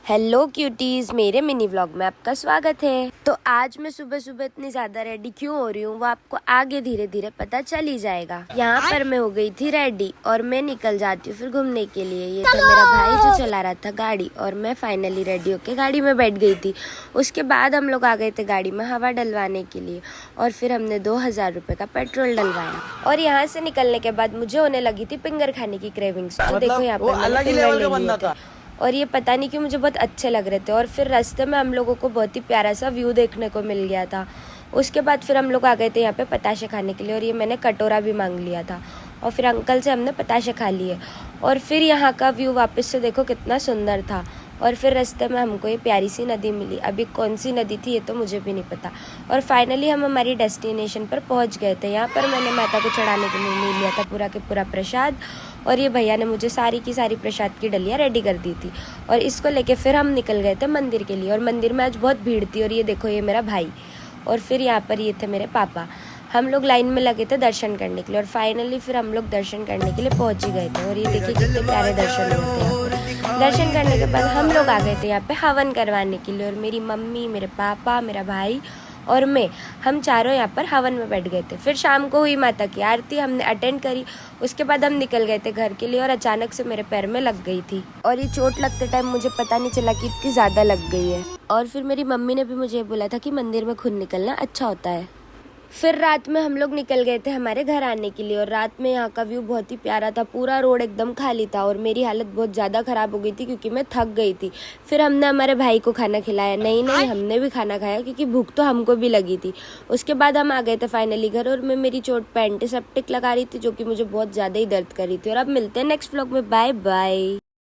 Hello cuties, मेरे mini vlog में आपका स्वागत है। तो आज मैं सुबह सुबह इतनी ज्यादा रेडी क्यों हो रही हूँ वो आपको आगे धीरे धीरे पता चल ही जाएगा। यहाँ पर मैं हो गई थी रेडी और मैं निकल जाती हूँ फिर घूमने के लिए। ये तो मेरा भाई जो चला रहा था गाड़ी और मैं फाइनली रेडी होके गाड़ी में बैठ गई थी। उसके बाद हम लोग आ गए थे गाड़ी में हवा डलवाने के लिए और फिर हमने 2000 रुपए का पेट्रोल डलवाया। और यहाँ से निकलने के बाद मुझे होने लगी थी फिंगर खाने की क्रेविंग्स। तो देखो यहाँ पर मैंने फिंगर ले लिए थे और ये पता नहीं क्यों मुझे बहुत अच्छे लग रहे थे। और फिर रास्ते में हम लोगों को बहुत ही प्यारा सा व्यू देखने को मिल गया था। उसके बाद फिर हम लोग आ गए थे यहाँ पे पताशे खाने के लिए और ये मैंने कटोरा भी मांग लिया था और फिर अंकल से हमने पताशे खा लिए। और फिर यहाँ का व्यू वापस से देखो कितना सुंदर था। और फिर रास्ते में हमको ये प्यारी सी नदी मिली। अभी कौन सी नदी थी ये तो मुझे भी नहीं पता। और फाइनली हम हमारी डेस्टिनेशन पर पहुंच गए थे। यहाँ पर मैंने माता को चढ़ाने के लिए ले लिया था पूरा के पूरा प्रसाद और ये भैया ने मुझे सारी की सारी प्रसाद की डलियाँ रेडी कर दी थी। और इसको लेके फिर हम निकल गए थे मंदिर के लिए। और मंदिर में आज बहुत भीड़ थी। और ये देखो ये मेरा भाई और फिर यहाँ पर ये थे मेरे पापा। हम लोग लाइन में लगे थे दर्शन करने के लिए और फाइनली फिर हम लोग दर्शन करने के लिए पहुंच ही गए थे। और ये देखिए कितने प्यारे दर्शन होते हैं। दर्शन करने के बाद हम लोग आ गए थे यहाँ पे हवन करवाने के लिए। और मेरी मम्मी, मेरे पापा, मेरा भाई और मैं, हम चारों यहाँ पर हवन में बैठ गए थे। फिर शाम को हुई माता की आरती, हमने अटेंड करी। उसके बाद हम निकल गए थे घर के लिए और अचानक से मेरे पैर में लग गई थी। और ये चोट लगते टाइम मुझे पता नहीं चला कि इतनी ज़्यादा लग गई है। और फिर मेरी मम्मी ने भी मुझे बोला था कि मंदिर में खून निकलना अच्छा होता है। फिर रात में हम लोग निकल गए थे हमारे घर आने के लिए। और रात में यहाँ का व्यू बहुत ही प्यारा था। पूरा रोड एकदम खाली था और मेरी हालत बहुत ज़्यादा ख़राब हो गई थी क्योंकि मैं थक गई थी। फिर हमने हमारे भाई को खाना खिलाया। नहीं हमने भी खाना खाया क्योंकि भूख तो हमको भी लगी थी। उसके बाद हम आ गए थे फाइनली घर और मैं मेरी चोट पे एंटीसेप्टिक लगा रही थी जो कि मुझे बहुत ज़्यादा ही दर्द कर रही थी। और अब मिलते हैं नेक्स्ट व्लॉग में। Bye bye.